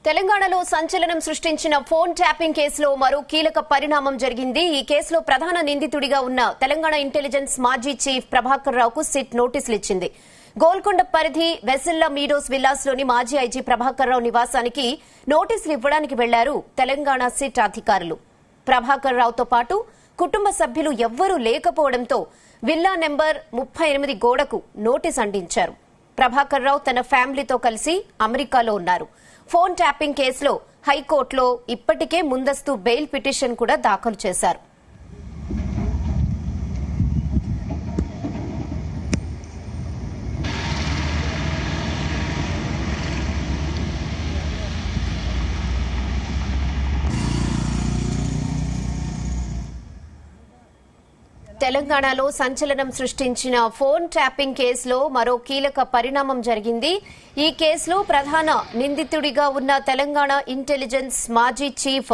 తెలంగాణలో సంచలనం సృష్టించిన ఫోన్ ట్యాపింగ్ కేసులో మరో కీలక పరిణామం జరిగింది. ఈ కేసులో ప్రధాన నిందితుడిగా ఉన్న తెలంగాణ ఇంటెలిజెన్స్ మాజీ చీఫ్ ప్రభాకర్ రావుకు సిట్ నోటీసులు ఇచ్చింది. గోల్కొండ పరిధి వెసెల్లా మీడోస్ విల్లాస్లోని మాజీ ఐజీ ప్రభాకర్ రావు నివాసానికి నోటీసులు ఇవ్వడానికి వెళ్లారు తెలంగాణ సిట్ అధికారులు. ప్రభాకర్ రావుతో పాటు కుటుంబ సభ్యులు ఎవ్వరూ లేకపోవడంతో విల్లా నెంబర్ 38 గోడకు నోటీసు అంటించారు. ప్రభాకర్ రావు తన ఫ్యామిలీతో కలిసి అమెరికాలో ఉన్నారు. ఫోన్ ట్యాపింగ్ కేసులో హైకోర్టులో ఇప్పటికే ముందస్తు బెయిల్ పిటిషన్ కూడా దాఖలు చేశారు. తెలంగాణలో సంచలనం సృష్టించిన ఫోన్ ట్యాపింగ్ కేసులో మరో కీలక పరిణామం జరిగింది. ఈ కేసులో ప్రధాన నిందితుడిగా ఉన్న తెలంగాణ ఇంటెలిజెన్స్ మాజీ చీఫ్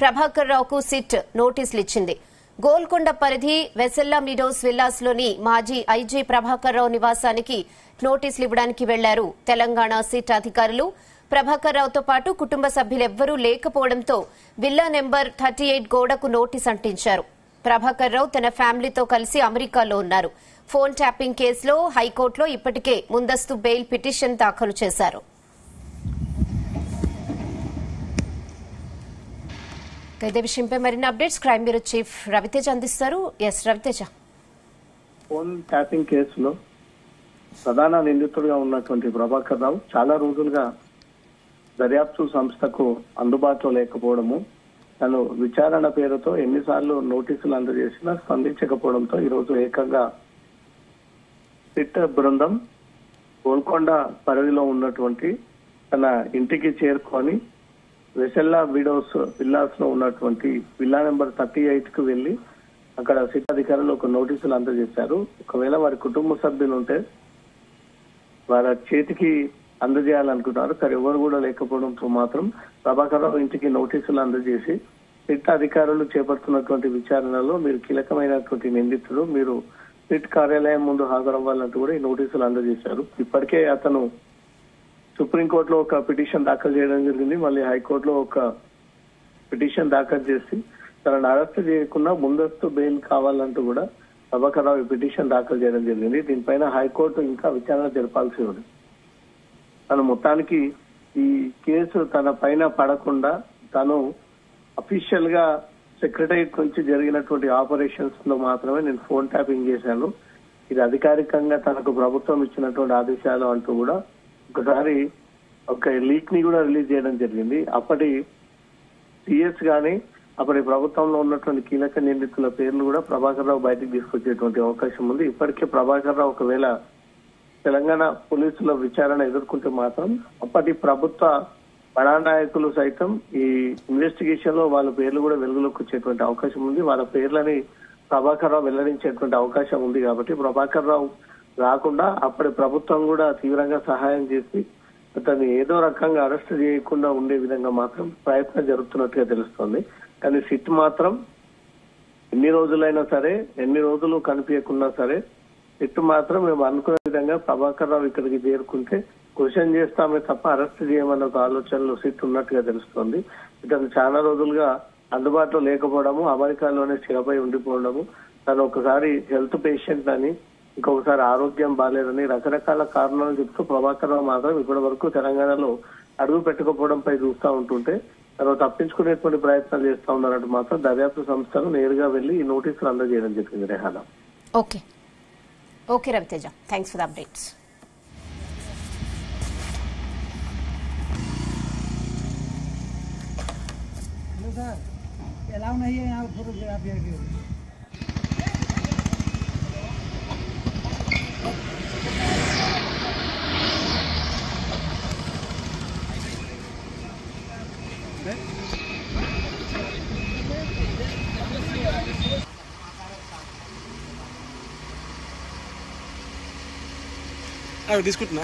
ప్రభాకర్ రావుకు సిట్ నోటీసులు ఇచ్చింది. గోల్కొండ పరిధి వెసెల్లా మీడోస్ విల్లాస్లోని మాజీ ఐజీ ప్రభాకర్ రావు నివాసానికి నోటీసులు ఇవ్వడానికి వెళ్లారు తెలంగాణ సిట్ అధికారులు. ప్రభాకర్ రావుతో పాటు కుటుంబ సభ్యులెవ్వరూ లేకపోవడంతో విల్లా నెంబర్ 38 గోడకు నోటీసు అంటించారు. ప్రభాకర్ రావు తన ఫ్యామిలీతో కలిసి అమెరికాలో ఉన్నారు. ఫోన్ ట్యాపింగ్ కేసులో హైకోర్టులో ఇప్పటికే ముందస్తు బెయిల్ పిటిషన్ దాఖలు చేశారు. ఇదే విషయంపై మరిన్ని updates crime bureau chief Raviteja అందిస్తారు. ఎస్ రవితేజ. ఫోన్ ట్యాపింగ్ కేసులో ప్రధాన నిందితుడిగా ఉన్నటువంటి ప్రభాకర్ రావు చాలా రోజులుగా దర్యాప్తు సంస్థకు అందుబాటులో లేకపోవడము, తను విచారణ పేరుతో ఎన్నిసార్లు నోటీసులు అందజేసినా స్పందించకపోవడంతో ఈరోజు ఏకంగా సిట్ బృందం గోల్కొండ పరిధిలో ఉన్నటువంటి తన ఇంటికి చేరుకొని వెసెల్లా మీడోస్ విల్లాస్ లో ఉన్నటువంటి విల్లా నెంబర్ 38 కు వెళ్లి అక్కడ సిట్ అధికారులు ఒక నోటీసులు అందజేశారు. ఒకవేళ వారి కుటుంబ సభ్యులు ఉంటే వారి చేతికి అందజేయాలనుకుంటున్నారు. కానీ ఎవరు కూడా లేకపోవడంతో మాత్రం ప్రభాకర్ రావు ఇంటికి నోటీసులు అందజేసి సిట్ అధికారులు చేపడుతున్నటువంటి విచారణలో మీరు కీలకమైనటువంటి నిందితుడు, మీరు సిట్ కార్యాలయం ముందు హాజరవ్వాలంటూ కూడా ఈ నోటీసులు అందజేశారు. ఇప్పటికే అతను సుప్రీంకోర్టులో ఒక పిటిషన్ దాఖలు చేయడం జరిగింది. మళ్ళీ హైకోర్టులో ఒక పిటిషన్ దాఖలు చేసి తనను అరెస్ట్ చేయకుండా ముందస్తు బెయిల్ కావాలంటూ కూడా ప్రభాకర్ రావు ఈ పిటిషన్ దాఖలు చేయడం జరిగింది. దీనిపైన హైకోర్టు ఇంకా విచారణ జరపాల్సి ఉంది. తను మొత్తానికి ఈ కేసు తన పైన పడకుండా తను అఫీషియల్ గా సెక్రటరియట్ నుంచి జరిగినటువంటి ఆపరేషన్స్ లో మాత్రమే నేను ఫోన్ ట్యాపింగ్ చేశాను, ఇది అధికారికంగా తనకు ప్రభుత్వం ఇచ్చినటువంటి ఆదేశాలు అంటూ కూడా ఒకసారి ఒక లీక్ ని కూడా రిలీజ్ చేయడం జరిగింది. అప్పటి సిఎస్ గానీ అప్పటి ప్రభుత్వంలో ఉన్నటువంటి కీలక నిందితుల పేర్లు కూడా ప్రభాకర్ రావు బయటకు తీసుకొచ్చేటువంటి అవకాశం ఉంది. ఇప్పటికే ప్రభాకర్ రావు ఒకవేళ తెలంగాణ పోలీసుల విచారణ ఎదుర్కొంటే మాత్రం అప్పటి ప్రభుత్వ బడా నాయకులు సైతం ఈ ఇన్వెస్టిగేషన్ లో వాళ్ళ పేర్లు కూడా వెలుగులోకి వచ్చేటువంటి అవకాశం ఉంది. వాళ్ళ పేర్లని ప్రభాకర్ రావు వెల్లడించేటువంటి అవకాశం ఉంది. కాబట్టి ప్రభాకర్ రావు రాకుండా అప్పటి ప్రభుత్వం కూడా తీవ్రంగా సహాయం చేసి అతన్ని ఏదో రకంగా అరెస్ట్ చేయకుండా ఉండే విధంగా మాత్రం ప్రయత్నం జరుగుతున్నట్టుగా తెలుస్తోంది. కానీ సిట్ మాత్రం ఎన్ని రోజులైనా సరే, ఎన్ని రోజులు కనిపించకున్నా సరే సిట్ మాత్రం మేము అనుకునే విధంగా ప్రభాకర్ రావు ఇక్కడికి చేరుకుంటే క్వశ్చన్ చేస్తామే తప్ప అరెస్ట్ చేయమన్న ఒక ఆలోచనలో సిట్ ఉన్నట్టుగా తెలుస్తోంది. ఇతను చాలా రోజులుగా అందుబాటులో లేకపోవడము, అమెరికాలోనే స్థిరపై ఉండిపోవడము, తను ఒకసారి హెల్త్ పేషెంట్ అని, ఇంకొకసారి ఆరోగ్యం బాలేదని రకరకాల కారణాలు చెప్తూ ప్రభాకర్ రావు మాత్రం ఇప్పటి వరకు తెలంగాణలో అడుగు పెట్టుకోవడంపై చూస్తూ ఉంటుంటే తను తప్పించుకునేటువంటి ప్రయత్నాలు చేస్తా ఉన్నారంటూ మాత్రం దర్యాప్తు సంస్థలు నేరుగా వెళ్లి ఈ నోటీసులు అందజేయడం జరిగింది. Rehana. Okay Raviteja, thanks for the updates. ఎలా ఉన్నాయి ఫోటోగ్రఫీ తీసుకుంటున్నా.